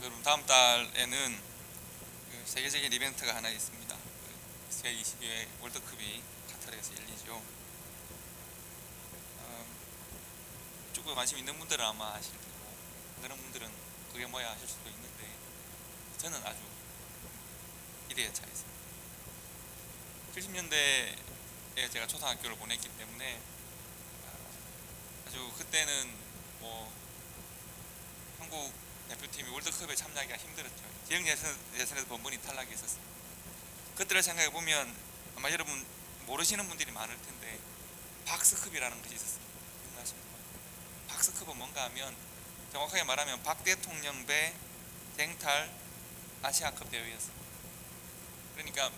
여러분, 다음 달에는 세계적인 이벤트가 하나 있습니다. 제22회 월드컵이 카타르에서 열리죠. 어, 축구에 관심 있는 분들은 아마 아실 테고, 그런 분들은 그게 뭐야 하실 수도 있는데, 저는 아주 기대에 차 있습니다. 70년대에 제가 초등학교를 보냈기 때문에 아주 그때는 뭐 한국 대표팀이 월드컵에 참여하기가 힘들었죠. 지역 예선에서 번번이 탈락했었습니다. 그때를 생각해 보면 아마 여러분 모르시는 분들이 많을 텐데 박스컵이라는 것이 있었습니다. 기억나십니까? 박스컵은 뭔가 하면 정확하게 말하면 박 대통령 배 쟁탈 아시아컵 대회였습니다. 그러니까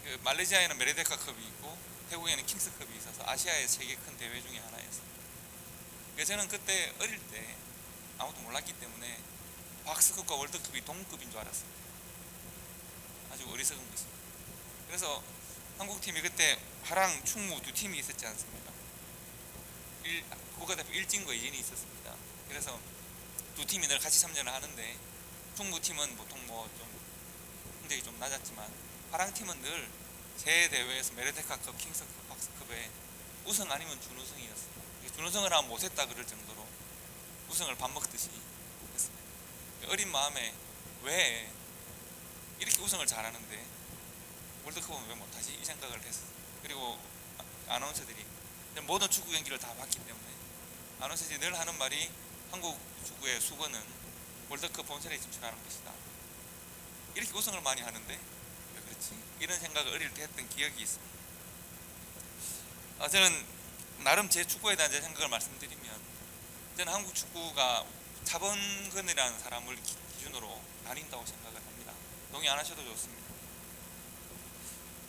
그 말레이시아에는 메르데카컵이 있고 태국에는 킹스컵이 있어서 아시아의 세계 큰 대회 중에 하나였습니다. 그래서 저는 그때 어릴 때 아무도 몰랐기 때문에 박스컵과 월드컵이 동급인 줄 알았습니다. 아주 어리석은 것입니다. 그래서 한국팀이 그때 하랑, 충무 두 팀이 있었지 않습니까? 국가대표 1진과 2진이 있었습니다. 그래서 두 팀이 늘 같이 참여를 하는데 충무팀은 보통 뭐 좀 성적이 좀 낮았지만 하랑팀은 늘 새 대회에서 메르데카컵, 킹스컵, 박스컵에 우승 아니면 준우승이었습니다. 준우승을 하면 못했다 그럴 정도로 우승을 밥 먹듯이 했습니다. 어린 마음에 왜 이렇게 우승을 잘하는데 월드컵은 왜 못하지? 이 생각을 했어요. 그리고 아나운서들이 모든 축구 경기를 다 봤기 때문에 아나운서들이 늘 하는 말이 한국 축구의 수건은 월드컵 본선에 진출하는 것이다. 이렇게 우승을 많이 하는데 왜 그렇지? 이런 생각을 어릴 때 했던 기억이 있습니다. 저는 나름 제 축구에 대한 제 생각을 말씀드리면 저는 한국 축구가 차범근이라는 사람을 기준으로 나뉜다고 생각을 합니다. 동의 안 하셔도 좋습니다.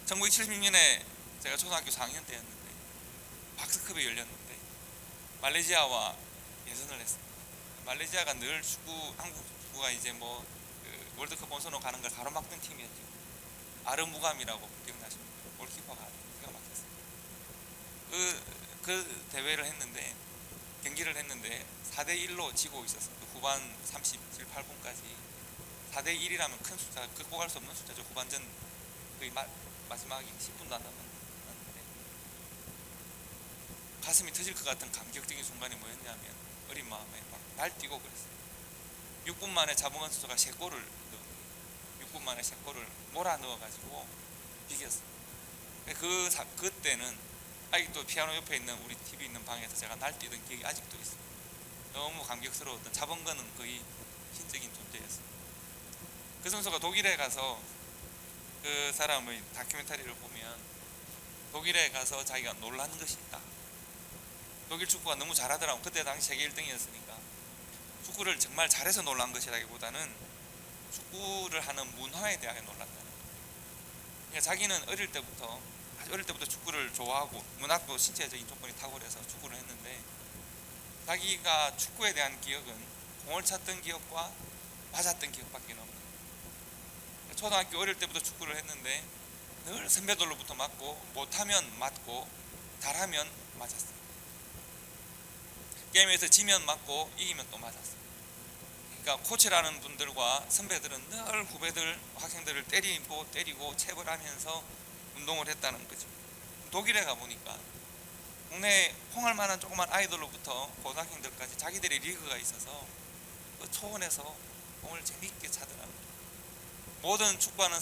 1976년에 제가 초등학교 4학년 때였는데 박스컵이 열렸는데 말레이시아와 예선을 했습니다. 말레이시아가 늘 한국 축구가 이제 뭐 월드컵 본선으로 가는 걸 가로막던 팀이었죠. 아르무감이라고 기억나십니까? 골키퍼가 기가 막혔습니다. 그 대회를 했는데 경기를 했는데 4대1로 지고 있었습니다. 후반 37, 8분까지 4대1이라면 큰 숫자, 극복할 수 없는 숫자죠. 후반전 거의 마지막이 10분도 안 남았는데 가슴이 터질 것 같은 감격적인 순간이 뭐였냐면 어린 마음에 막 날뛰고 그랬어요. 6분 만에 자봉원 선수가 3골을 넣은 6분 만에 3골을 몰아 넣어가지고 비겼어요. 그때는 아직도 피아노 옆에 있는 우리 TV 있는 방에서 제가 날뛰던 기억이 아직도 있어요. 너무 감격스러웠던 자봉근은 거의 신적인 존재였어요. 그 선수가 독일에 가서 그 사람의 다큐멘터리를 보면 독일에 가서 자기가 놀란 것이 있다. 독일 축구가 너무 잘하더라고. 그때 당시 세계 1등이었으니까 축구를 정말 잘해서 놀란 것이라기보다는 축구를 하는 문화에 대하여 놀랐다는 거예요. 그러니까 자기는 아주 어릴 때부터 축구를 좋아하고 문학도 신체적인 조건이 탁월해서 축구를 했는데 자기가 축구에 대한 기억은 공을 찼던 기억과 맞았던 기억밖에 없는 거예요. 초등학교 어릴 때부터 축구를 했는데 늘 선배들로부터 맞고 못하면 맞고 잘하면 맞았어요. 게임에서 지면 맞고 이기면 또 맞았어요. 그러니까 코치라는 분들과 선배들은 늘 후배들, 학생들을 때리고 체벌하면서 운동을 했다는 거죠. 독일에 가보니까 국내에 홍할 만한 조그만 아이들로부터 고등학생들까지 자기들의 리그가 있어서 그 초원에서 공을 재밌게 차더라고요. 모든 축구하는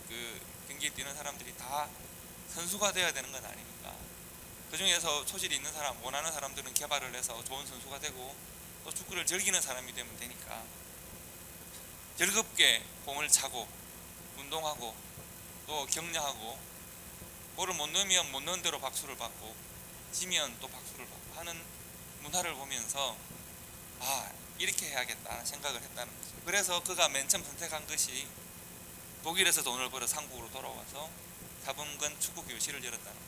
그 경기에 뛰는 사람들이 다 선수가 되어야 되는 건 아니니까 그 중에서 소질이 있는 사람, 원하는 사람들은 개발을 해서 좋은 선수가 되고 또 축구를 즐기는 사람이 되면 되니까 즐겁게 공을 차고 운동하고 또 격려하고 골을 못 넣으면 못 넣은 대로 박수를 받고 지면 또 박수를 받고 하는 문화를 보면서 이렇게 해야겠다 생각을 했다는 거죠. 그래서 그가 맨 처음 선택한 것이 독일에서 돈을 벌어 한국으로 돌아와서 자범근 축구 교실을 열었다는 거예요.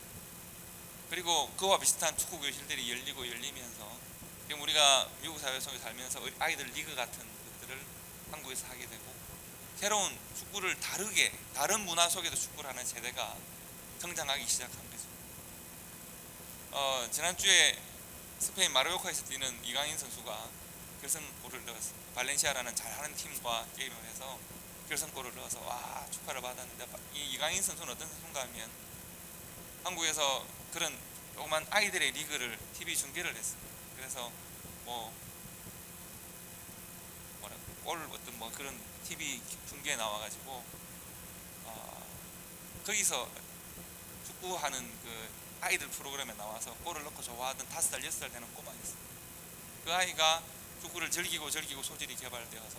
그리고 그와 비슷한 축구 교실들이 열리면서 지금 우리가 미국 사회 속에 살면서 아이들 리그 같은 것들을 한국에서 하게 되고 새로운 축구를 다른 문화 속에서 축구를 하는 세대가 성장하기 시작한 거죠. 지난주에 스페인 마르요카에서 뛰는 이강인 선수가 결승골을 넣었어요. 발렌시아라는 잘하는 팀과 게임을 해서 결승골을 넣어서 와 축하를 받았는데, 이 이강인 선수는 어떤 선수인가 하면 한국에서 그런 조그만 아이들의 리그를 TV 중계를 했어요. 그래서 뭐 골 어떤 뭐 그런 TV 중계에 나와가지고 거기서 축구하는 그 아이들 프로그램에 나와서 골을 넣고 좋아하던 5살 6살 되는 꼬마가 있어요. 그 아이가 축구를 즐기고 소질이 개발되어서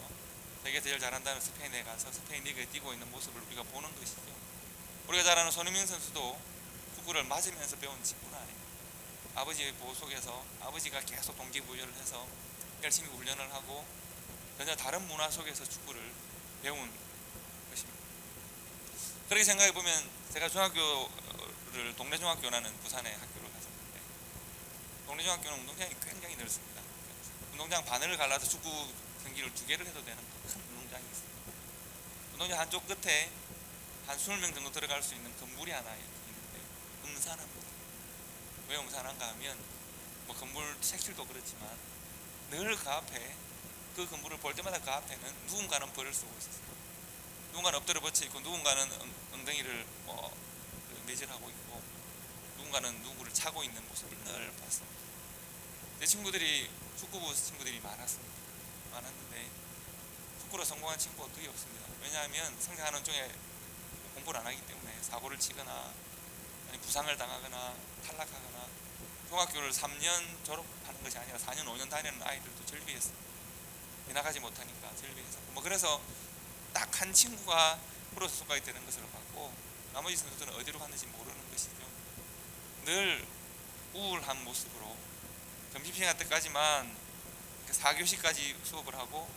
세계 제일 잘한다는 스페인에 가서 스페인 리그에 뛰고 있는 모습을 우리가 보는 것이죠. 우리가 잘 아는 손흥민 선수도 축구를 맞으면서 배운 직구는 아니에요. 아버지의 보호 속에서 아버지가 계속 동기부여를 해서 열심히 훈련을 하고 전혀 다른 문화 속에서 축구를 배운 것입니다. 그렇게 생각해 보면 제가 중학교를 동래 중학교라는 부산의 학교를 갔었는데, 동래 중학교는 운동장이 굉장히 넓습니다. 운동장 반을 갈라서 축구 경기를 2개를 해도 되는 큰 운동장이 있습니다. 운동장 한쪽 끝에 한 20명 정도 들어갈 수 있는 건물이 하나 있는데 음산합니다. 왜 음산한가 하면 뭐 건물 색칠도 그렇지만 늘 그 앞에, 그 건물을 볼 때마다 그 앞에는 누군가는 벌을 쓰고 있었어요. 누군가는 엎드려 버쳐 있고, 누군가는 엉덩이를 매질하고 있고, 누군가는 누구를 차고 있는 모습을 늘 봤습니다. 내 친구들이 축구부 친구들이 많았는데 축구로 성공한 친구가 거의 없습니다. 왜냐하면 생각하는 중에 공부를 안 하기 때문에 사고를 치거나 아니 부상을 당하거나 탈락하거나, 중학교를 3년 졸업하는 것이 아니라 4년 5년 다니는 아이들도 절비했어요. 지나가지 못하니까 절비했었고, 뭐 그래서 딱 한 친구가 프로 선수까지 되는 것을 봤고, 나머지 선수들은 어디로 갔는지 모르는 것이죠. 늘 우울한 모습으로 점심시간 때까지만 4교시까지 수업을 하고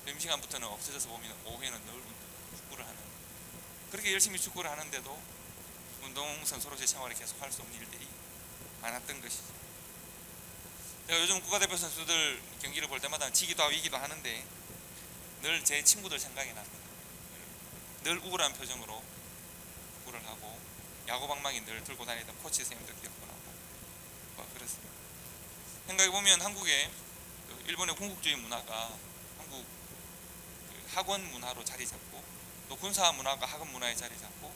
점심시간부터는 없어져서 보면 오후에는 늘 축구를 하는, 그렇게 열심히 축구를 하는데도 운동선수로서의 생활을 계속 할 수 없는 일들이 많았던 것이죠. 제가 요즘 국가대표 선수들 경기를 볼 때마다 지기도 하고 이기도 하는데 늘 제 친구들 생각이 납니다. 늘 우울한 표정으로 축구를 하고 야구방망이 늘 들고 다니던 코치 선생님들 기억도 나고 그렇습니다. 생각해보면 한국의 일본의 군국주의 문화가 한국 학원 문화로 자리 잡고, 또 군사 문화가 학원 문화에 자리 잡고,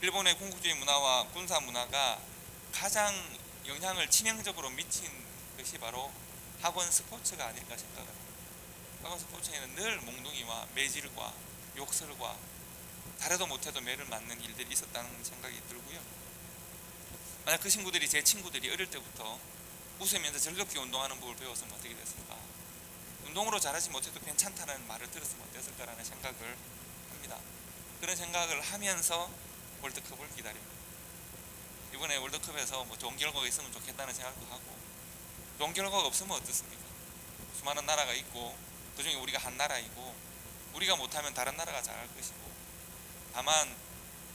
일본의 군국주의 문화와 군사 문화가 가장 영향을 치명적으로 미친 것이 바로 학원 스포츠가 아닐까 생각을 합니다. 학원 스포츠에는 늘 몽둥이와 매질과 욕설과 잘해도 못해도 매를 맞는 일들이 있었다는 생각이 들고요. 만약 그 친구들이, 제 친구들이 어릴 때부터 웃으면서 즐겁게 운동하는 법을 배웠으면 어떻게 됐을까? 운동으로 잘하지 못해도 괜찮다는 말을 들었으면 어땠을까라는 생각을 합니다. 그런 생각을 하면서 월드컵을 기다립니다. 이번에 월드컵에서 뭐 좋은 결과가 있으면 좋겠다는 생각도 하고, 좋은 결과가 없으면 어떻습니까? 수많은 나라가 있고 그중에 우리가 한 나라이고, 우리가 못하면 다른 나라가 잘할 것이고, 다만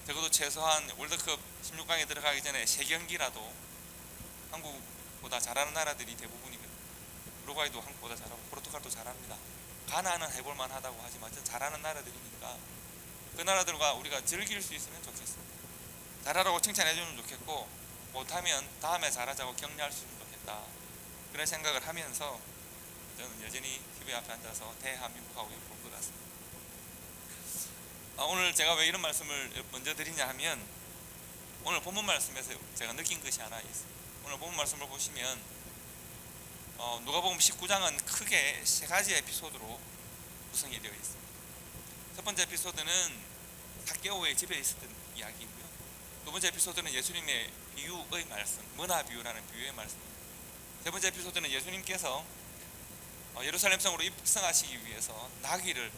적어도 최소한 월드컵 16강에 들어가기 전에 3경기라도 한국보다 잘하는 나라들이 대부분이거든요. 우루과이도 한국보다 잘하고 포르투갈도 잘합니다. 가나는 해볼만 하다고 하지만 잘하는 나라들이니까 그 나라들과 우리가 즐길 수 있으면 좋겠습니다. 잘하라고 칭찬해주면 좋겠고, 못하면 다음에 잘하자고 격려할 수 있으면 좋겠다, 그런 생각을 하면서 저는 여전히 TV 앞에 앉아서 대한민국하고 볼 것 같습니다. 오늘 제가 왜 이런 말씀을 먼저 드리냐 하면, 오늘 본문 말씀에서 제가 느낀 것이 하나 있습니다. 오늘 본문 말씀을 보시면 누가복음 19장은 크게 3가지 에피소드로 구성이 되어 있습니다. 첫 번째 에피소드는 삭개오의 집에 있었던 이야기이고요. 두 번째 에피소드는 예수님의 비유의 말씀, 문화 비유라는 비유의 말씀입니다. 세 번째 에피소드는 예수님께서 예루살렘 성으로 입성하시기 위해서 나귀를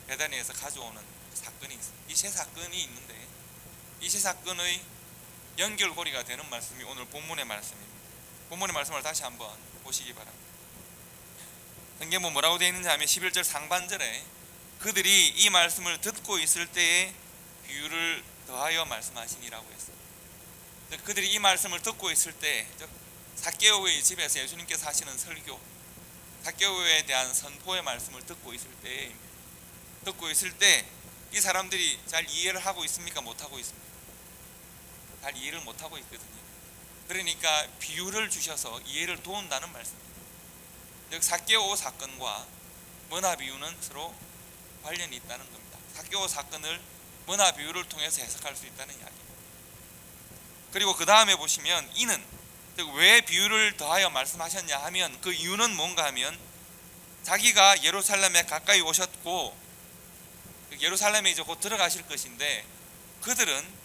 베다니에서 가져오는 사건이 있습니다. 이 세 사건이 있는데, 이 세 사건의 연결고리가 되는 말씀이 오늘 본문의 말씀입니다. 본문의 말씀을 다시 한번 보시기 바랍니다. 성경은 뭐라고 되어 있는지 하면 11절 상반절에 그들이 이 말씀을 듣고 있을 때에 비유를 더하여 말씀하시니라고 했습니다. 그들이 이 말씀을 듣고 있을 때, 삭개오의 집에서 예수님께서 하시는 설교, 삭개오에 대한 선포의 말씀을 듣고 있을 때 이 사람들이 잘 이해를 하고 있습니까? 못하고 있습니까? 잘 이해를 못하고 있거든요. 그러니까 비유를 주셔서 이해를 도운다는 말씀입니다. 즉 삭개오 사건과 문화 비유는 서로 관련이 있다는 겁니다. 삭개오 사건을 문화 비유를 통해서 해석할 수 있다는 이야기입니다. 그리고 그 다음에 보시면 이는, 즉 왜 비유를 더하여 말씀하셨냐 하면 그 이유는 뭔가 하면 자기가 예루살렘에 가까이 오셨고 예루살렘에 이제 곧 들어가실 것인데 그들은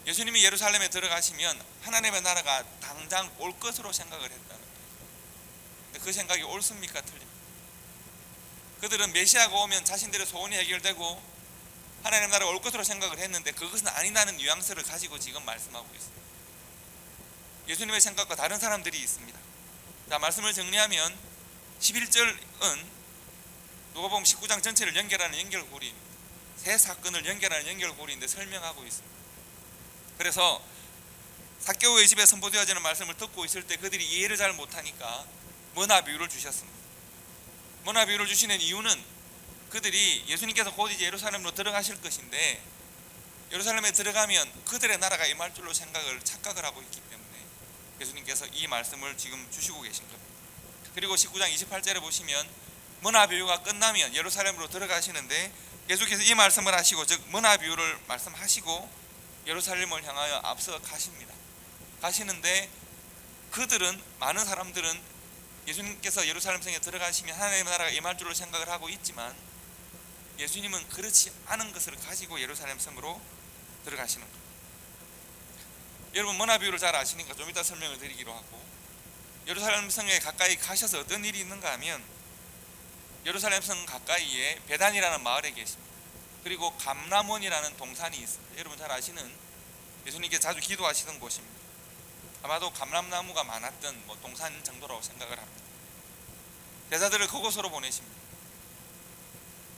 예수님이 예루살렘에 들어가시면 하나님의 나라가 당장 올 것으로 생각을 했다는 거예요. 근데 그 생각이 옳습니까? 틀립니까? 그들은 메시아가 오면 자신들의 소원이 해결되고 하나님의 나라가 올 것으로 생각을 했는데 그것은 아니라는 뉘앙스를 가지고 지금 말씀하고 있습니다. 예수님의 생각과 다른 사람들이 있습니다. 자, 말씀을 정리하면 11절은 누가복음 19장 전체를 연결하는 연결고리입니다. 세 사건을 연결하는 연결고리인데 설명하고 있습니다. 그래서 삭개오의 집에 선포되어지는 말씀을 듣고 있을 때 그들이 이해를 잘 못하니까 문화 비유를 주셨습니다. 문화 비유를 주시는 이유는 그들이 예수님께서 곧 이제 예루살렘으로 들어가실 것인데 예루살렘에 들어가면 그들의 나라가 임할 줄로 착각을 하고 있기 때문에 예수님께서 이 말씀을 지금 주시고 계신 겁니다. 그리고 19장 28절에 보시면 문화 비유가 끝나면 예루살렘으로 들어가시는데 예수께서 이 말씀을 하시고, 즉 문화 비유를 말씀하시고 예루살렘을 향하여 앞서 가시는데 그들은, 많은 사람들은 예수님께서 예루살렘 성에 들어가시면 하나님의 나라가 임할 줄로 생각을 하고 있지만 예수님은 그렇지 않은 것을 가지고 예루살렘 성으로 들어가시는 겁니다. 여러분 문화 비유를 잘 아시니까 좀 이따 설명을 드리기로 하고, 예루살렘 성에 가까이 가셔서 어떤 일이 있는가 하면 예루살렘 성 가까이에 베단이라는 마을에 계십니다. 그리고 감람원이라는 동산이 있습니다. 여러분 잘 아시는 예수님께서 자주 기도하시던 곳입니다. 아마도 감람나무가 많았던 동산 정도라고 생각을 합니다. 제자들을 그곳으로 보내십니다.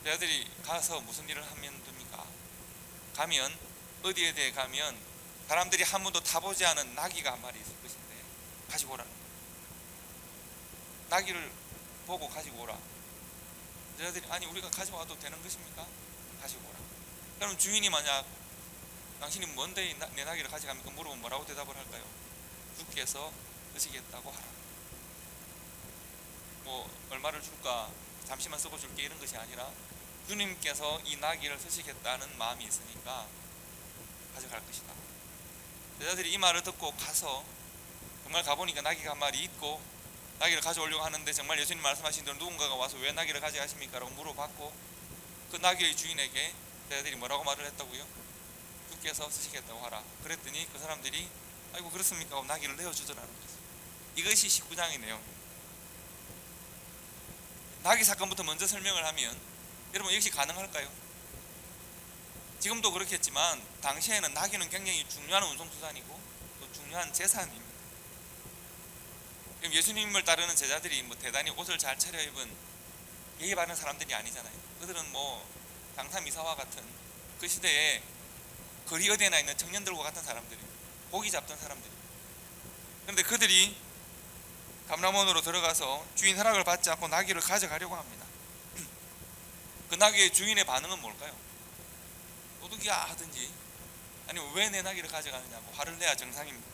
제자들이 가서 무슨 일을 하면 됩니까? 가면 어디에 대해 가면 사람들이 한 번도 타보지 않은 나귀가 한 마리 있을 것인데 가지고 오라는 거예요. 나귀를 보고 가지고 오라. 제자들이 아니 우리가 가지고 와도 되는 것입니까? 가지고 오라. 그럼 주인이 만약 당신이 뭔데 내 나귀를 가져갑니까? 물어보면 뭐라고 대답을 할까요? 주께서 쓰시겠다고 하라. 얼마를 줄까? 잠시만 쓰고 줄게 이런 것이 아니라 주님께서 이 나귀를 쓰시겠다는 마음이 있으니까 가져갈 것이다. 제자들이 이 말을 듣고 가서 정말 가보니까 나귀가 한 마리 있고 나귀를 가져오려고 하는데 정말 예수님 말씀하신 대로 누군가가 와서 왜 나귀를 가져가십니까? 라고 물어봤고 그 나귀의 주인에게 제자들이 뭐라고 말을 했다고요? 주께서 쓰시겠다고 하라. 그랬더니 그 사람들이 아이고 그렇습니까? 하고 나귀를 내어주더라는 거죠. 이것이 19장의 내용입니다. 나귀 사건부터 먼저 설명을 하면 여러분 역시 가능할까요? 지금도 그렇겠지만 당시에는 나귀는 굉장히 중요한 운송수단이고 또 중요한 재산입니다. 예수님을 따르는 제자들이 대단히 옷을 잘 차려입은 예의 바른 사람들이 아니잖아요. 그들은 장사미사와 같은 그 시대에 거리 어디에나 있는 청년들과 같은 사람들이에요. 고기 잡던 사람들이에요. 그런데 그들이 감람원으로 들어가서 주인 허락을 받지 않고 나귀를 가져가려고 합니다. 그 나귀의 주인의 반응은 뭘까요? 도둑이야 하든지 아니면 왜 내 나귀를 가져가느냐고 화를 내야 정상입니다.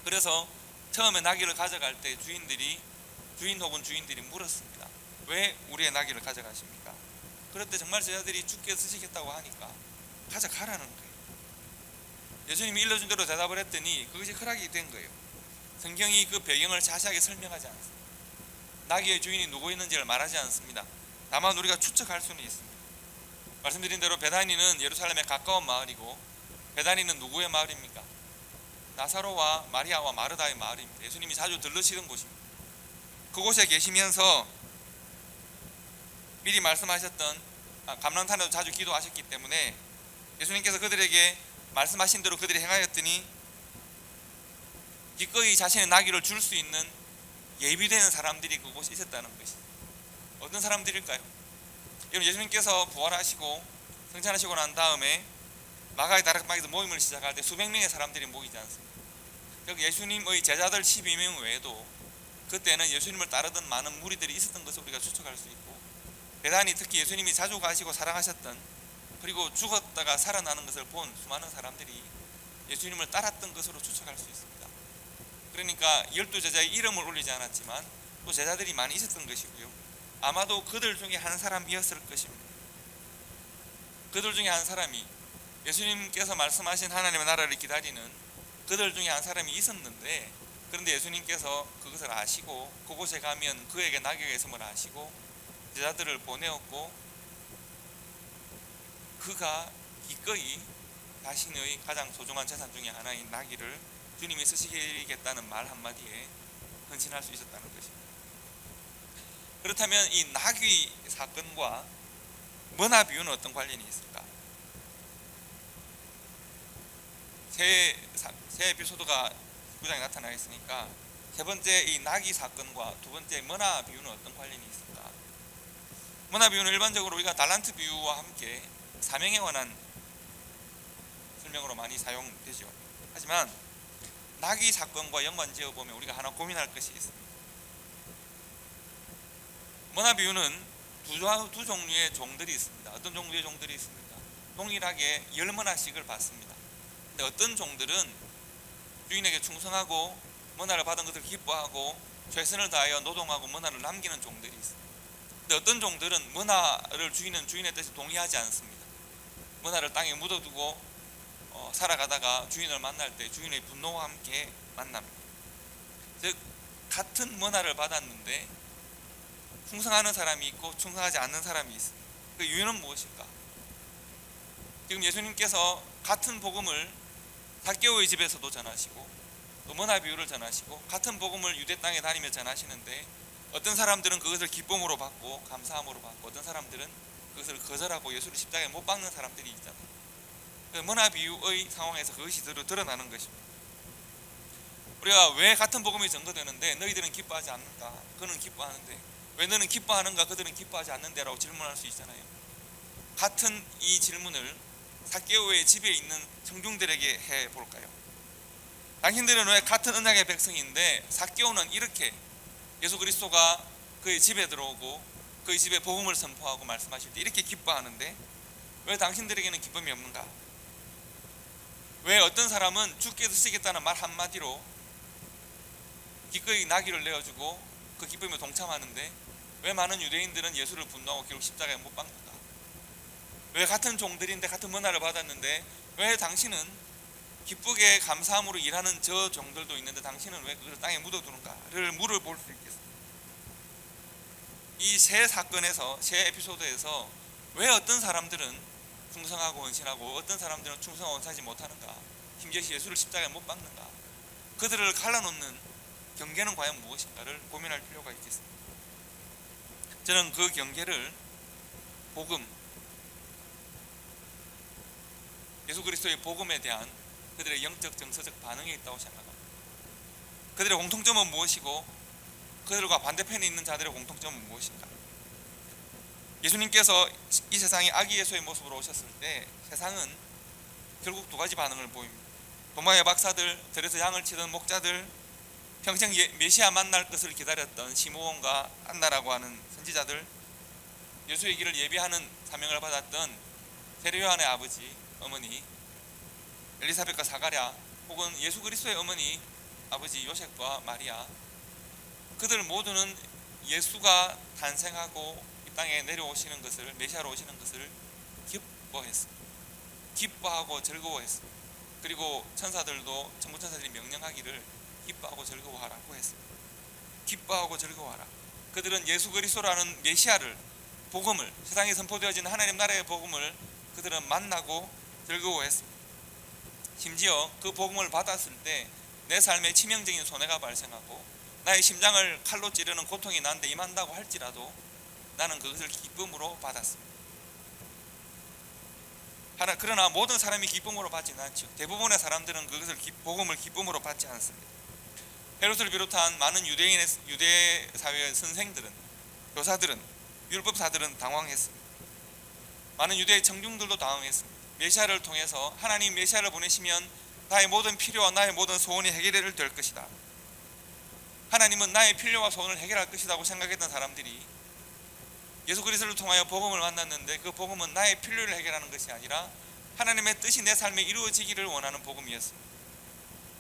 그래서 처음에 나귀를 가져갈 때 주인 혹은 주인들이 물었습니다. 왜 우리의 나귀를 가져가십니까? 그럴 때 정말 제자들이 주께서 쓰시겠다고 하니까 가져가라는 거예요. 예수님이 일러준 대로 대답을 했더니 그것이 허락이 된 거예요. 성경이 그 배경을 자세하게 설명하지 않습니다. 나귀의 주인이 누구 있는지를 말하지 않습니다. 다만 우리가 추측할 수는 있습니다. 말씀드린 대로 베다니는 예루살렘에 가까운 마을이고, 베다니는 누구의 마을입니까? 나사로와 마리아와 마르다의 마을입니다. 예수님이 자주 들르시던 곳입니다. 그곳에 계시면서 미리 말씀하셨던 감람산에도 자주 기도하셨기 때문에 예수님께서 그들에게 말씀하신 대로 그들이 행하였더니 기꺼이 자신의 나귀를 줄 수 있는 예비되는 사람들이 그곳에 있었다는 것이죠. 어떤 사람들일까요? 여러분 예수님께서 부활하시고 승천하시고 난 다음에 마가의 다락방에서 모임을 시작할 때 수백 명의 사람들이 모이지 않습니다. 여기 예수님의 제자들 12명 외에도 그때는 예수님을 따르던 많은 무리들이 있었던 것을 우리가 추측할 수 있고, 베다니 특히 예수님이 자주 가시고 사랑하셨던, 그리고 죽었다가 살아나는 것을 본 수많은 사람들이 예수님을 따랐던 것으로 추측할 수 있습니다. 그러니까 12제자의 이름을 올리지 않았지만 또 제자들이 많이 있었던 것이고요. 아마도 그들 중에 한 사람이었을 것입니다. 그들 중에 한 사람이 예수님께서 말씀하신 하나님의 나라를 기다리는 그들 중에 한 사람이 있었는데, 그런데 예수님께서 그것을 아시고 그곳에 가면 그에게 낙이 있음을 아시고 제자들을 보내었고, 그가 기꺼이 자신의 가장 소중한 재산 중에 하나인 나귀를 주님이 쓰시겠다는 말 한마디에 헌신할 수 있었다는 것입니다. 그렇다면 이 나귀 사건과 머나 비유는 어떤 관련이 있을까? 새 에피소드가 9장에 나타나 있으니까 세 번째 이 나귀 사건과 두 번째 머나 비유는 어떤 관련이 있을까? 머나 비유는 일반적으로 우리가 달란트 비유와 함께 사명에 관한 설명으로 많이 사용되죠. 하지만 나귀 사건과 연관지어 보면 우리가 하나 고민할 것이 있습니다. 머나 비유는 두 종류의 종들이 있습니다. 어떤 종류의 종들이 있습니까? 동일하게 10머나씩을 받습니다. 근데 어떤 종들은 주인에게 충성하고 머나를 받은 것을 기뻐하고 최선을 다하여 노동하고 머나를 남기는 종들이 있습니다. 근데 어떤 종들은 머나를 주인의 뜻에 동의하지 않습니다. 머나를 땅에 묻어두고 살아가다가 주인을 만날 때 주인의 분노와 함께 만납니다. 즉 같은 머나를 받았는데 충성하는 사람이 있고 충성하지 않는 사람이 있습니다. 그 이유는 무엇일까? 지금 예수님께서 같은 복음을 삭개오의 집에서도 전하시고 또 머나 비유를 전하시고 같은 복음을 유대 땅에 다니며 전하시는데, 어떤 사람들은 그것을 기쁨으로 받고 감사함으로 받고 어떤 사람들은 그것을 거절하고 예수를 십자가에 못 박는 사람들이 있잖아요. 머나 비유의 상황에서 그것이 드러나는 것입니다. 우리가 왜 같은 복음이 전거되는데 너희들은 기뻐하지 않는가? 그는 기뻐하는데 왜 너는 기뻐하는가? 그들은 기뻐하지 않는데? 라고 질문할 수 있잖아요. 같은 이 질문을 삭개오의 집에 있는 청중들에게 해볼까요? 당신들은 왜 같은 언약의 백성인데 삭개오는 이렇게 예수 그리스도가 그의 집에 들어오고 그의 집에 복음을 선포하고 말씀하실 때 이렇게 기뻐하는데 왜 당신들에게는 기쁨이 없는가? 왜 어떤 사람은 죽게 드시겠다는 말 한마디로 기꺼이 나귀를 내어주고 그 기쁨에 동참하는데 왜 많은 유대인들은 예수를 분노하고 결국 십자가에 못 박는가? 왜 같은 종들인데 같은 문화를 받았는데 왜 당신은 기쁘게 감사함으로 일하는 저 종들도 있는데 당신은 왜 그걸 땅에 묻어두는가를 물어볼 수 있겠습니다. 이 세 사건에서, 세 에피소드에서 왜 어떤 사람들은 충성하고 헌신하고 어떤 사람들은 충성하고 헌신하지 못하는가? 심지어 예수를 십자가에 못 박는가? 그들을 갈라놓는 경계는 과연 무엇인가를 고민할 필요가 있겠습니다. 저는 그 경계를 복음, 예수 그리스도의 복음에 대한 그들의 영적 정서적 반응에 있다고 생각합니다. 그들의 공통점은 무엇이고 그들과 반대편에 있는 자들의 공통점은 무엇인가? 예수님께서 이 세상에 아기 예수의 모습으로 오셨을 때 세상은 결국 두 가지 반응을 보입니다. 도마의 박사들, 들에서 양을 치던 목자들, 평생 메시아 만날 것을 기다렸던 시므온과 안나라고 하는 선지자들, 예수의 길을 예비하는 사명을 받았던 세례요한의 아버지, 어머니 엘리사벳과 사가랴, 혹은 예수 그리스도의 어머니 아버지 요셉과 마리아, 그들 모두는 예수가 탄생하고 이 땅에 내려오시는 것을, 메시아로 오시는 것을 기뻐했습니다. 기뻐하고 즐거워했습니다. 그리고 천사들도 천부 천사들이 명령하기를 기뻐하고 즐거워하라고 했습니다. 기뻐하고 즐거워하라. 그들은 예수 그리스도라는 메시아를, 복음을, 세상에 선포되어진 하나님 나라의 복음을 그들은 만나고 즐거워했습니다. 심지어 그 복음을 받았을 때 내 삶에 치명적인 손해가 발생하고 나의 심장을 칼로 찌르는 고통이 나한테 임한다고 할지라도 나는 그것을 기쁨으로 받았습니다. 그러나 모든 사람이 기쁨으로 받지는 않죠. 대부분의 사람들은 그것을 복음을 기쁨으로 받지 않습니다. 헤롯을 비롯한 많은 유대 사회의 선생들은, 교사들은, 율법사들은 당황했습니다. 많은 유대의 청중들도 당황했습니다. 메시아를 통해서 하나님 메시아를 보내시면 나의 모든 필요와 나의 모든 소원이 해결될 것이다. 하나님은 나의 필요와 소원을 해결할 것이라고 생각했던 사람들이 예수 그리스도를 통하여 복음을 만났는데 그 복음은 나의 필요를 해결하는 것이 아니라 하나님의 뜻이 내 삶에 이루어지기를 원하는 복음이었습니다.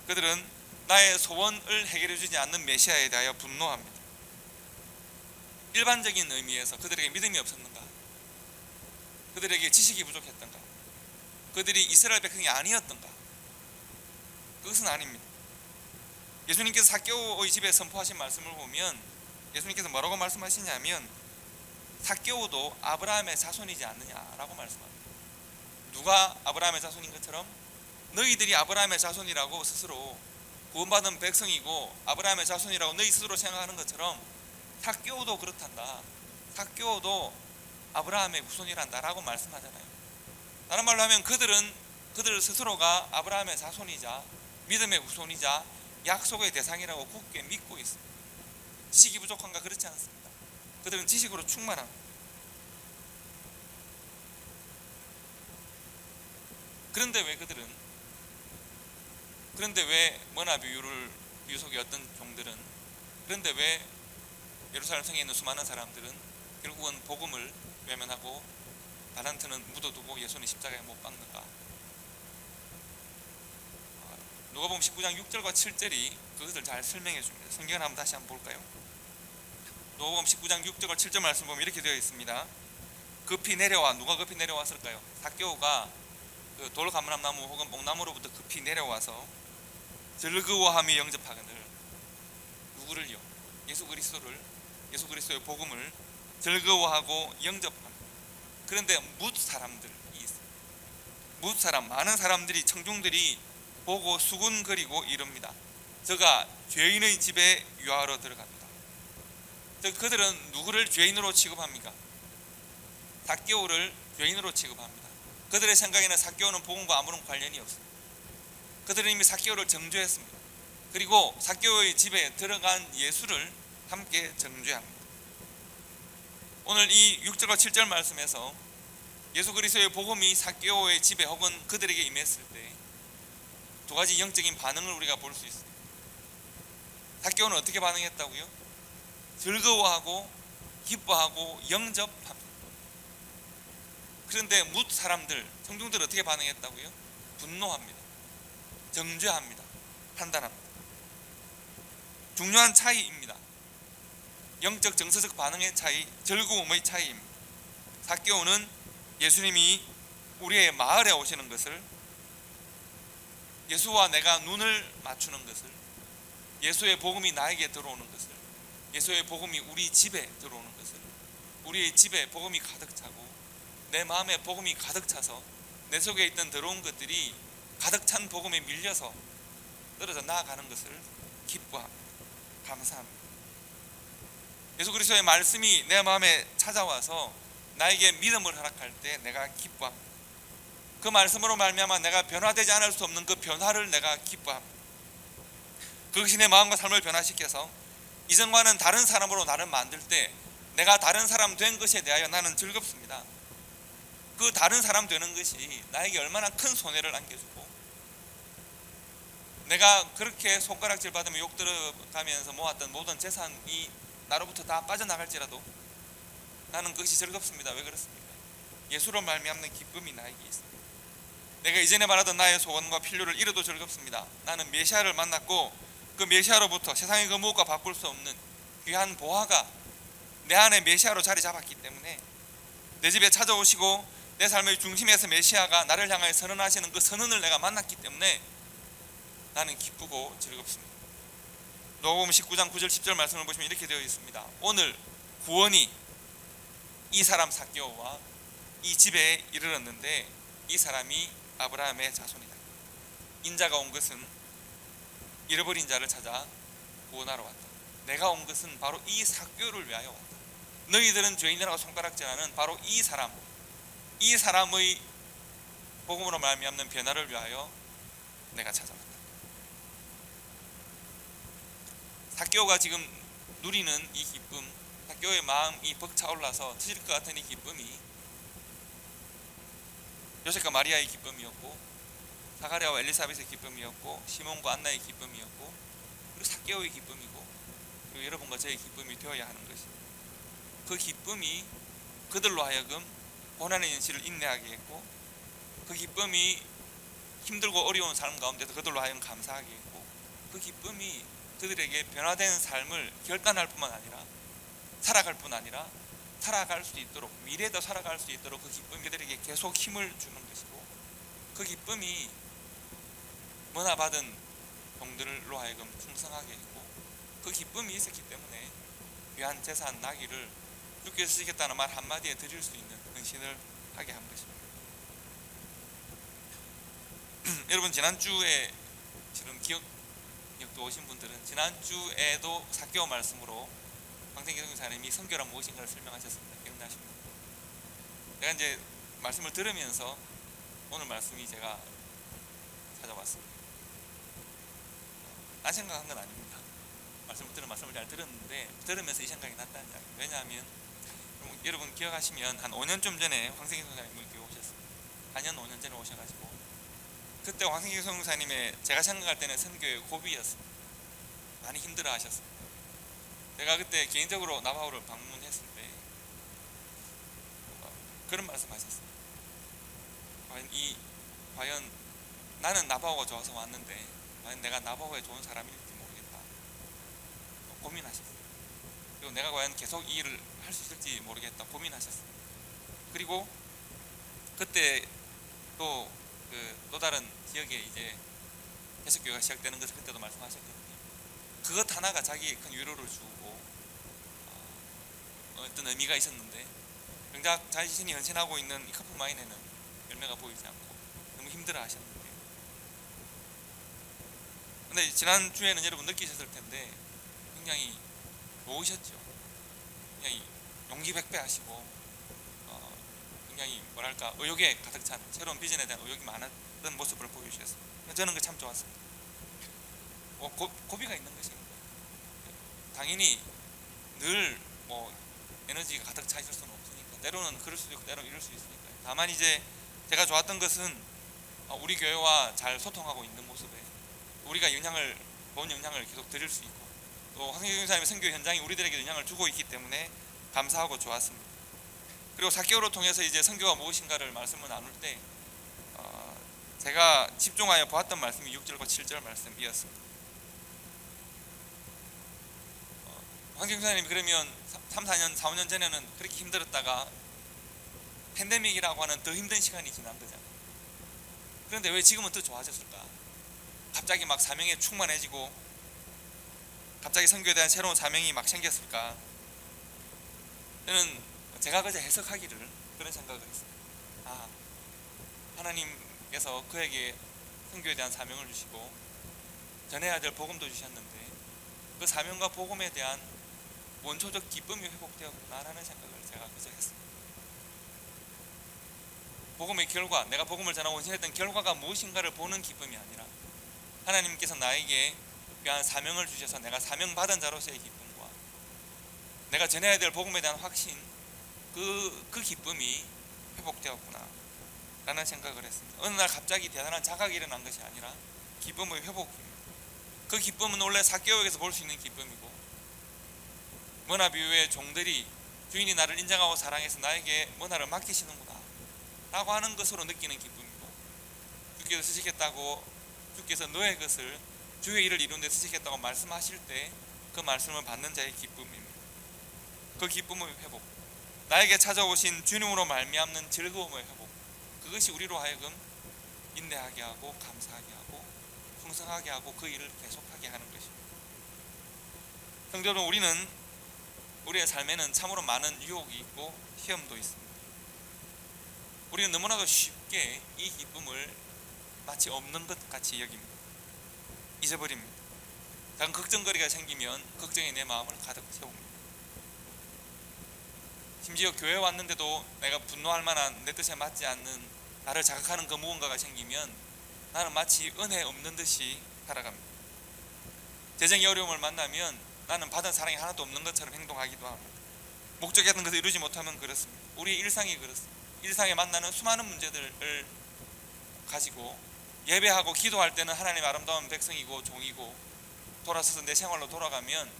그들은 나의 소원을 해결해 주지 않는 메시아에 대하여 분노합니다. 일반적인 의미에서 그들에게 믿음이 없었는가? 그들에게 지식이 부족했던가? 그들이 이스라엘 백성이 아니었던가? 그것은 아닙니다. 예수님께서 삭개오의 집에 선포하신 말씀을 보면 예수님께서 뭐라고 말씀하시냐면 삭개오도 아브라함의 자손이지 않느냐라고 말씀합니다. 누가 아브라함의 자손인 것처럼? 너희들이 아브라함의 자손이라고 스스로 구원받은 백성이고 아브라함의 자손이라고 너희 스스로 생각하는 것처럼 삭개오도 그렇단다. 삭개오도 아브라함의 후손이란다라고 말씀하잖아요. 다른 말로 하면 그들 스스로가 아브라함의 자손이자 믿음의 후손이자 약속의 대상이라고 굳게 믿고 있습니다. 지식이 부족한가? 그렇지 않습니다. 그들은 지식으로 충만합니다. 그런데 왜 머나 비유 속의 어떤 종들은, 그런데 왜 예루살렘 성에 있는 수많은 사람들은 결국은 복음을 외면하고 달란트는 묻어두고 예수는 십자가에 못 박는가? 누가복음 19장 6절과 7절이 그것을 잘 설명해 줍니다. 성경을 한번 다시 한번 볼까요? 누가복음 19장 6절과 7절 말씀 보면 이렇게 되어 있습니다. 급히 내려와, 누가 급히 내려왔을까요? 삭개오가 그 돌가므람나무 혹은 뽕나무로부터 급히 내려와서 즐거워하며 영접하거늘. 누구를요? 예수 그리스도의 복음을 즐거워하고 영접합니다. 그런데 많은 사람들이, 청중들이 보고 수군거리고 이릅니다. 저가 죄인의 집에 유하러 들어갑니다. 그들은 누구를 죄인으로 취급합니까? 삭개오를 죄인으로 취급합니다. 그들의 생각에는 삭개오는 복음과 아무런 관련이 없습니다. 그들은 이미 삭개오를 정죄했습니다. 그리고 삭개오의 집에 들어간 예수를 함께 정죄합니다. 오늘 이 6절과 7절 말씀에서 예수 그리스도의 복음이 삭개오의 집에 혹은 그들에게 임했을 때 두 가지 영적인 반응을 우리가 볼 수 있습니다. 삭개오는 어떻게 반응했다고요? 즐거워하고 기뻐하고 영접합니다. 그런데 청중들은 어떻게 반응했다고요? 분노합니다. 정죄합니다. 판단합니다. 중요한 차이입니다. 영적 정서적 반응의 차이, 즐거움의 차이입니다. 삭개오는 예수님이 우리의 마을에 오시는 것을, 예수와 내가 눈을 맞추는 것을, 예수의 복음이 나에게 들어오는 것을, 예수의 복음이 우리 집에 들어오는 것을, 우리의 집에 복음이 가득 차고 내 마음에 복음이 가득 차서 내 속에 있던 더러운 것들이 가득 찬 복음에 밀려서 떨어져 나아가는 것을 기뻐합니다. 감사합니다. 예수 그리스도의 말씀이 내 마음에 찾아와서 나에게 믿음을 허락할 때 내가 기뻐합니다. 그 말씀으로 말미암아 내가 변화되지 않을 수 없는 그 변화를 내가 기뻐합니다. 그것이 내 마음과 삶을 변화시켜서 이전과는 다른 사람으로 나를 만들 때 내가 다른 사람 된 것에 대하여 나는 즐겁습니다. 그 다른 사람 되는 것이 나에게 얼마나 큰 손해를 안겨주고, 내가 그렇게 손가락질 받으며 욕 들어가면서 모았던 모든 재산이 나로부터 다 빠져나갈지라도 나는 그것이 즐겁습니다. 왜 그렇습니까? 예수로 말미암는 기쁨이 나에게 있습니다. 내가 이전에 말하던 나의 소원과 필요를 잃어도 즐겁습니다. 나는 메시아를 만났고 그 메시아로부터 세상의 그 무엇과 바꿀 수 없는 귀한 보화가 내 안에 메시아로 자리 잡았기 때문에 내 집에 찾아오시고 내 삶의 중심에서 메시아가 나를 향하여 선언하시는 그 선언을 내가 만났기 때문에 나는 기쁘고 즐겁습니다. 누가복음 19장 9절 10절 말씀을 보시면 이렇게 되어 있습니다. 오늘 구원이 이 사람 삭개오와 이 집에 이르렀는데 이 사람이 아브라함의 자손이다. 인자가 온 것은 잃어버린 자를 찾아 구원하러 왔다. 내가 온 것은 바로 이 삭개오를 위하여 왔다. 너희들은 죄인이라고 손가락질하는 바로 이 사람의 복음으로 말미암는 변화를 위하여 내가 찾아왔다. 삭개오가 지금 누리는 이 기쁨, 삭개오의 마음이 벅차올라서 터질 것 같은 이 기쁨이 요셉과 마리아의 기쁨이었고, 사가랴와 엘리사벳의 기쁨이었고, 시몬과 안나의 기쁨이었고, 그리고 삭개오의 기쁨이고, 그리고 여러분과 저의 기쁨이 되어야 하는 것입니다. 그 기쁨이 그들로 하여금 고난의 현실을 인내하게 했고, 그 기쁨이 힘들고 어려운 삶 가운데서 그들로 하여금 감사하게 했고, 그 기쁨이 그들에게 변화된 삶을 결단할 뿐만 아니라 살아갈 뿐 아니라 살아갈 수 있도록, 미래도 살아갈 수 있도록 그 기쁨이 그들에게 계속 힘을 주는 것이고, 그 기쁨이 문화받은 종들로 하여금 풍성하게 했고, 그 기쁨이 있었기 때문에 귀한 제사 나귀를 주께서 쓰시겠다는 말 한마디에 드릴 수 있는 헌신을 하게 한 것입니다. 여러분, 지난주에 지금 기억도 오신 분들은 지난주에도 사개오 말씀으로 황생기 선교사님이 선교란 무엇인가를 설명하셨습니다. 기억나십니까? 제가 이제 말씀을 들으면서 오늘 말씀이 제가 찾아왔습니다. 딴 생각한 건 아닙니다. 말씀을 잘 들었는데 들으면서 이 생각이 났다는 이야기. 왜냐하면 여러분 기억하시면 한 5년쯤 전에 황생기 선교사님이 이렇게 오셨어요. 4년 5년 전에 오셔가지고 그때 황생기 선교사님의 제가 생각할 때는 선교의 고비였습니다. 많이 힘들어하셨습니다. 제가 그때 개인적으로 나바오를 방문했을 때 그런 말씀하셨어요. 과연 나는 나바오가 좋아서 왔는데 과연 내가 나바오에 좋은 사람일지 모르겠다 고민하셨어요. 그리고 내가 과연 계속 이 일을 할 수 있을지 모르겠다 고민하셨어요. 그리고 그때 또 다른 지역에 이제 해석교회가 시작되는 것을 그때도 말씀하셨거든요. 그것 하나가 자기의 큰 위로를 주고 어떤 의미가 있었는데, 정작 자기 자신이 헌신하고 있는 이 카프마인에는 열매가 보이지 않고 너무 힘들어 하셨는데, 근데 지난주에는 여러분 느끼셨을 텐데 굉장히 좋으셨죠. 굉장히 용기백배하시고 굉장히 뭐랄까 의욕에 가득 찬, 새로운 비전에 대한 의욕이 많았던 모습을 보여주셨어요. 저는 그 참 좋았습니다. 고비가 있는 것입니다. 당연히 늘 에너지가 가득 차 있을 수는 없으니까 때로는 그럴 수도 있고 때로는 이럴 수 있으니까. 다만 이제 제가 좋았던 것은 우리 교회와 잘 소통하고 있는 모습에 우리가 좋은 영향을 계속 드릴 수 있고, 또 황생기 선교사님의 선교 현장이 우리들에게 영향을 주고 있기 때문에 감사하고 좋았습니다. 그리고 4개월을 통해서 이제 선교가 무엇인가를 말씀을 나눌 때 제가 집중하여 보았던 말씀이 6절과 7절 말씀이었습니다. 황생기 선교사님이 그러면 3, 4년, 4, 5년 전에는 그렇게 힘들었다가 팬데믹이라고 하는 더 힘든 시간이 지난 거잖아요. 그런데 왜 지금은 더 좋아졌을까? 갑자기 막 사명에 충만해지고 갑자기 선교에 대한 새로운 사명이 막 생겼을까? 저는 제가 그저 해석하기를 그런 생각을 했어요. 하나님께서 그에게 선교에 대한 사명을 주시고 전해야 될 복음도 주셨는데 그 사명과 복음에 대한 원초적 기쁨이 회복되었구나라는 생각을 제가 그저 했습니다. 복음의 결과, 내가 복음을 전하고 헌신했던 결과가 무엇인가를 보는 기쁨이 아니라 하나님께서 나에게 귀한 사명을 주셔서 내가 사명받은 자로서의 기쁨과 내가 전해야 될 복음에 대한 확신, 그 기쁨이 회복되었구나 라는 생각을 했습니다. 어느 날 갑자기 대단한 자각이 일어난 것이 아니라 기쁨의 회복입니다. 그 기쁨은 원래 사개오에서 볼 수 있는 기쁨이고, 문화 비유의 종들이 주인이 나를 인정하고 사랑해서 나에게 문화를 맡기시는구나 라고 하는 것으로 느끼는 기쁨이고, 주께서 쓰시겠다고, 주께서 너의 것을 주의 일을 이루는 데 쓰시겠다고 말씀하실 때 그 말씀을 받는 자의 기쁨입니다. 그 기쁨의 회복, 나에게 찾아오신 주님으로 말미암는 즐거움의 회복, 그것이 우리로 하여금 인내하게 하고 감사하게 하고 풍성하게 하고 그 일을 계속하게 하는 것입니다. 성도 여러분, 우리의 삶에는 참으로 많은 유혹이 있고 시험도 있습니다. 우리는 너무나도 쉽게 이 기쁨을 마치 없는 것 같이 여깁니다. 잊어버립니다. 작은 걱정거리가 생기면 걱정이 내 마음을 가득 채웁니다. 심지어 교회에 왔는데도 내가 분노할 만한, 내 뜻에 맞지 않는, 나를 자극하는 그 무언가가 생기면 나는 마치 은혜 없는 듯이 살아갑니다. 재정의 어려움을 만나면 나는 받은 사랑이 하나도 없는 것처럼 행동하기도 합니다. 목적했던 것을 이루지 못하면 그렇습니다. 우리의 일상이 그렇습니다. 일상에 만나는 수많은 문제들을 가지고 예배하고 기도할 때는 하나님의 아름다운 백성이고 종이고, 돌아서서 내 생활로 돌아가면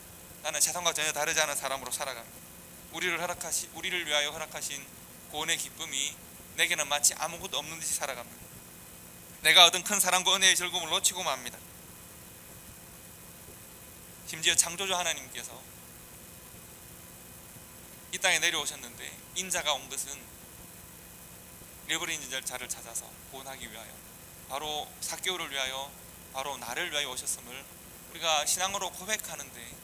나는 세상과 전혀 다르지 않은 사람으로 살아갑니다. 우리를 위하여 허락하신 구원의 기쁨이 내게는 마치 아무것도 없는 듯이 살아갑니다. 내가 얻은 큰 사랑과 은혜의 즐거움을 놓치고 맙니다. 심지어 창조주 하나님께서 이 땅에 내려오셨는데 인자가 온 것은 잃어버린 자를 찾아서 구원하기 위하여, 바로 삭개오를 위하여, 바로 나를 위하여 오셨음을 우리가 신앙으로 고백하는데,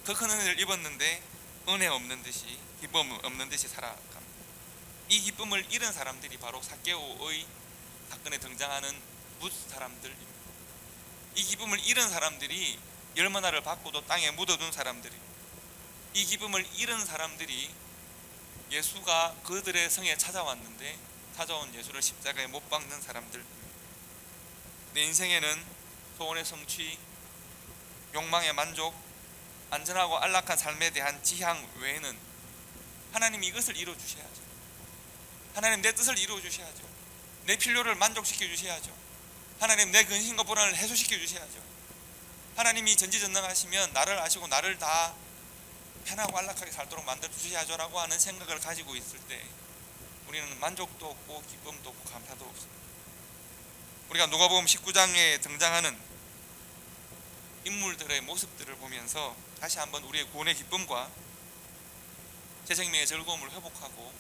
그 큰 은혜를 입었는데 은혜 없는 듯이, 기쁨 없는 듯이 살아갑니다. 이 기쁨을 잃은 사람들이 바로 삭개오의 사건에 등장하는 뭇 사람들입니다. 이 기쁨을 잃은 사람들이 열머나를 받고도 땅에 묻어둔 사람들입니다. 이 기쁨을 잃은 사람들이 예수가 그들의 성에 찾아왔는데 찾아온 예수를 십자가에 못 박는 사람들. 내 인생에는 소원의 성취, 욕망의 만족, 안전하고 안락한 삶에 대한 지향 외에는 하나님이 이것을 이루어 주셔야죠. 하나님 내 뜻을 이루어 주셔야죠. 내 필요를 만족시켜 주셔야죠. 하나님 내 근심과 불안을 해소시켜 주셔야죠. 하나님이 전지전능하시면 나를 아시고 나를 다 편하고 안락하게 살도록 만들어 주셔야죠 라고 하는 생각을 가지고 있을 때 우리는 만족도 없고 기쁨도 없고 감사도 없습니다. 우리가 누가복음 19장에 등장하는 인물들의 모습들을 보면서 다시 한번 우리의 구원의 기쁨과 새 생명의 즐거움을 회복하고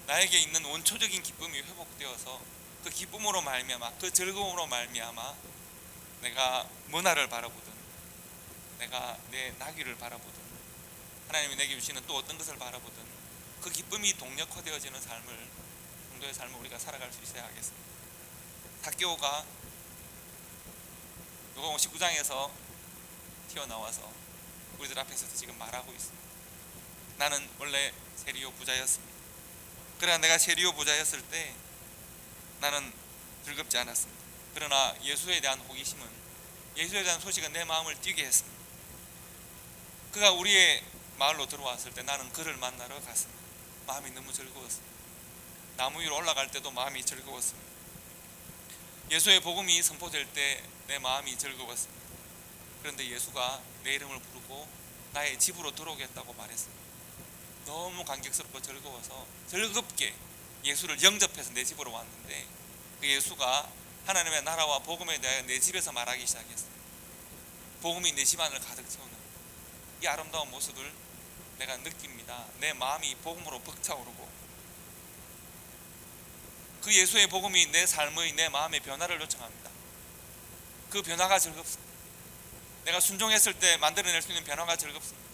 나에게 있는 원초적인 기쁨이 회복되어서 그 기쁨으로 말미암아, 그 즐거움으로 말미암아 내가 문화를 바라보든 내가 내 나귀를 바라보든 하나님이 내게 주시는 또 어떤 것을 바라보든 그 기쁨이 동력화되어지는 삶을, 성도의 삶을 우리가 살아갈 수 있어야 하겠습니다. 삭개오가 누가복음 19장에서 튀어나와서 우리들 앞에서 지금 말하고 있습니다. 나는 원래 세리오 부자였습니다. 그러나 내가 세리오 부자였을 때 나는 즐겁지 않았습니다. 그러나 예수에 대한 호기심은, 예수에 대한 소식은 내 마음을 뛰게 했습니다. 그가 우리의 마을로 들어왔을 때 나는 그를 만나러 갔습니다. 마음이 너무 즐거웠습니다. 나무 위로 올라갈 때도 마음이 즐거웠습니다. 예수의 복음이 선포될 때 내 마음이 즐거웠습니다. 그런데 예수가 내 이름을 부르고 나의 집으로 들어오겠다고 말했습니다. 너무 감격스럽고 즐거워서 즐겁게 예수를 영접해서 내 집으로 왔는데 그 예수가 하나님의 나라와 복음에 대하여 내 집에서 말하기 시작했어요. 복음이 내 집안을 가득 채우는 이 아름다운 모습을 내가 느낍니다. 내 마음이 복음으로 벅차오르고 그 예수의 복음이 내 삶의, 내 마음의 변화를 요청합니다. 그 변화가 즐겁습니다. 내가 순종했을 때 만들어낼 수 있는 변화가 즐겁습니다.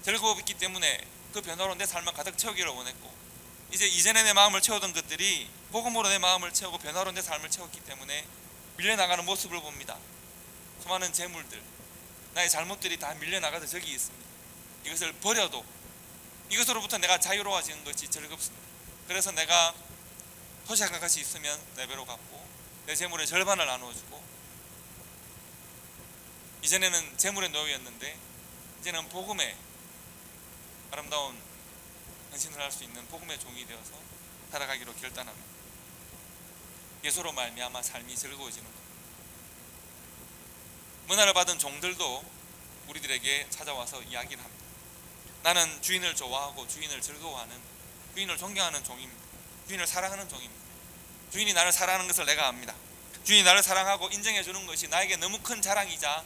즐거웠기 때문에 그 변화로 내 삶을 가득 채우기를 원했고, 이제 이전에 내 마음을 채우던 것들이 복음으로 내 마음을 채우고 변화로 내 삶을 채웠기 때문에 밀려나가는 모습을 봅니다. 수많은 재물들, 나의 잘못들이 다 밀려나가서 저기 있습니다. 이것을 버려도 이것으로부터 내가 자유로워지는 것이 즐겁습니다. 그래서 내가 토시한 것이 있으면 내 배로 갚고 내 재물의 절반을 나누어주고, 이전에는 재물의 노예였는데 이제는 복음의 아름다운 헌신을 할 수 있는 복음의 종이 되어서 살아가기로 결단합니다. 예수로 말미암아 삶이 즐거워지는 것. 문화를 받은 종들도 우리들에게 찾아와서 이야기를 합니다. 나는 주인을 좋아하고 주인을 즐거워하는, 주인을 존경하는 종입니다. 주인을 사랑하는 종입니다. 주인이 나를 사랑하는 것을 내가 압니다. 주인이 나를 사랑하고 인정해 주는 것이 나에게 너무 큰 자랑이자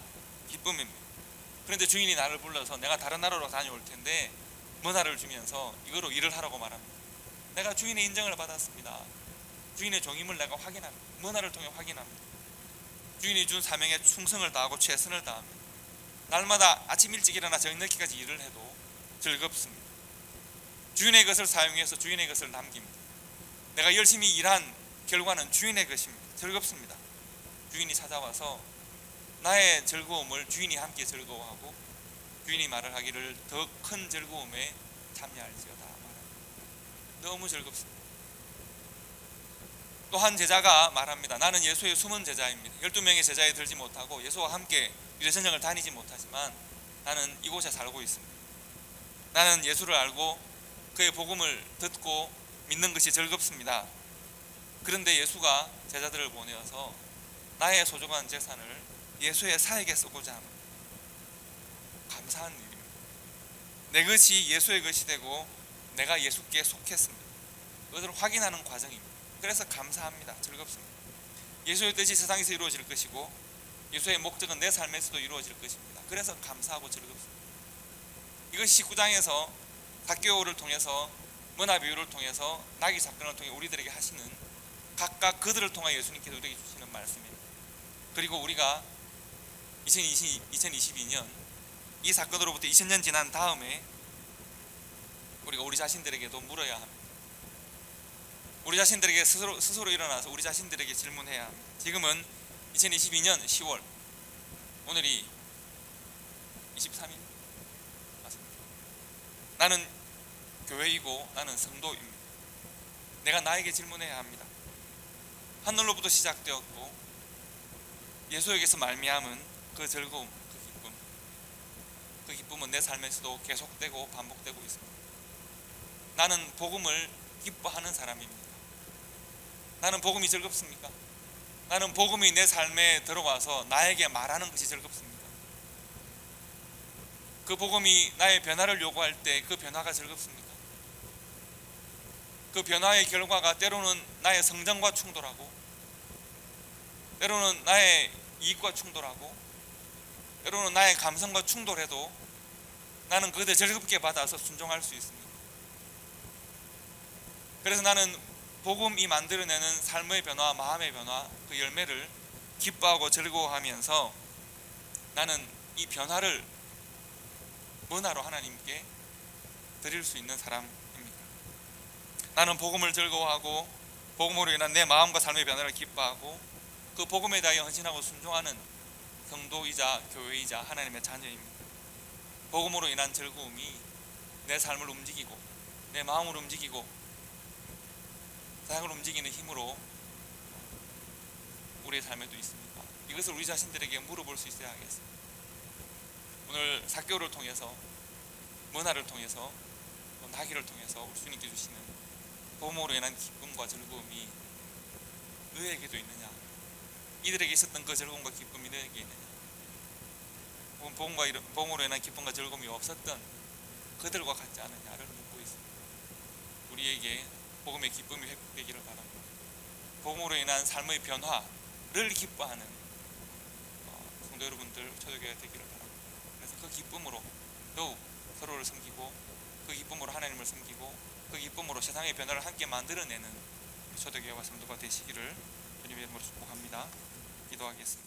기쁨입니다. 그런데 주인이 나를 불러서 내가 다른 나라로 다녀올 텐데 문화를 주면서 이거로 일을 하라고 말합니다. 내가 주인의 인정을 받았습니다. 주인의 종임을 내가 확인합니다. 문화를 통해 확인합니다. 주인이 준 사명에 충성을 다하고 최선을 다합니다. 날마다 아침 일찍 일어나 저녁 늦게까지 일을 해도 즐겁습니다. 주인의 것을 사용해서 주인의 것을 남깁니다. 내가 열심히 일한 결과는 주인의 것입니다. 즐겁습니다. 주인이 찾아와서 나의 즐거움을 주인이 함께 즐거워하고 주인이 말을 하기를 더 큰 즐거움에 참여할지어다 말합니다. 너무 즐겁습니다. 또 한 제자가 말합니다. 나는 예수의 숨은 제자입니다. 12명의 제자에 들지 못하고 예수와 함께 유대전쟁을 다니지 못하지만 나는 이곳에 살고 있습니다. 나는 예수를 알고 그의 복음을 듣고 믿는 것이 즐겁습니다. 그런데 예수가 제자들을 보내어서 나의 소중한 재산을 예수의 사역에 쓰고자 합니다. 감사한 일입니다. 내 것이 예수의 것이 되고 내가 예수께 속했습니다. 그것을 확인하는 과정입니다. 그래서 감사합니다. 즐겁습니다. 예수의 뜻이 세상에서 이루어질 것이고 예수의 목적은 내 삶에서도 이루어질 것입니다. 그래서 감사하고 즐겁습니다. 이것이 19장에서 삭개오를 통해서 문화비유를 통해서 나귀 사건을 통해 우리들에게 하시는 각각 그들을 통해 예수님께서 우리에게 주시는 말씀입니다. 그리고 우리가 2022년 이 사건으로부터 2000년 지난 다음에 우리가 우리 자신들에게도 물어야 합니다. 우리 자신들에게 스스로 일어나서 우리 자신들에게 질문해야 합니다. 지금은 2022년 10월, 오늘이 23일 맞습니다. 나는 교회이고 나는 성도입니다. 내가 나에게 질문해야 합니다. 하늘로부터 시작되었고 예수에게서 말미암은 그 즐거움, 그 기쁨은 내 삶에서도 계속되고 반복되고 있습니다. 나는 복음을 기뻐하는 사람입니다. 나는 복음이 즐겁습니까? 나는 복음이 내 삶에 들어와서 나에게 말하는 것이 즐겁습니까? 그 복음이 나의 변화를 요구할 때 그 변화가 즐겁습니까? 그 변화의 결과가 때로는 나의 성장과 충돌하고, 때로는 나의 이익과 충돌하고, 때로는 나의 감성과 충돌해도 나는 그것을 즐겁게 받아서 순종할 수 있습니다. 그래서 나는 복음이 만들어내는 삶의 변화, 마음의 변화, 그 열매를 기뻐하고 즐거워하면서 나는 이 변화를 문화로 하나님께 드릴 수 있는 사람입니다. 나는 복음을 즐거워하고 복음으로 인한 내 마음과 삶의 변화를 기뻐하고 그 복음에 대하여 헌신하고 순종하는 성도이자 교회이자 하나님의 자녀입니다. 복음으로 인한 즐거움이 내 삶을 움직이고 내 마음을 움직이고 세상을 움직이는 힘으로 우리의 삶에도 있습니까? 이것을 우리 자신들에게 물어볼 수 있어야 하겠습니다. 오늘 삭개오를 통해서, 문화를 통해서, 나귀를 통해서 우리 주님께 주시는 복음으로 인한 기쁨과 즐거움이 너에게도 있느냐? 이들에게 있었던 그 즐거움과 기쁨이 너에게 있느냐? 복음으로 인한 기쁨과 즐거움이 없었던 그들과 같지 않느냐를 묻고 있습니다. 우리에게 복음의 기쁨이 회복되기를 바랍니다. 복음으로 인한 삶의 변화를 기뻐하는 성도 여러분들 초대교회가 되기를 바랍니다. 그래서 그 기쁨으로 더욱 서로를 섬기고 그 기쁨으로 하나님을 섬기고 그 기쁨으로 세상의 변화를 함께 만들어내는 초대교회와 성도가 되시기를 주님의 이름으로 축복합니다. 기도하겠습니다.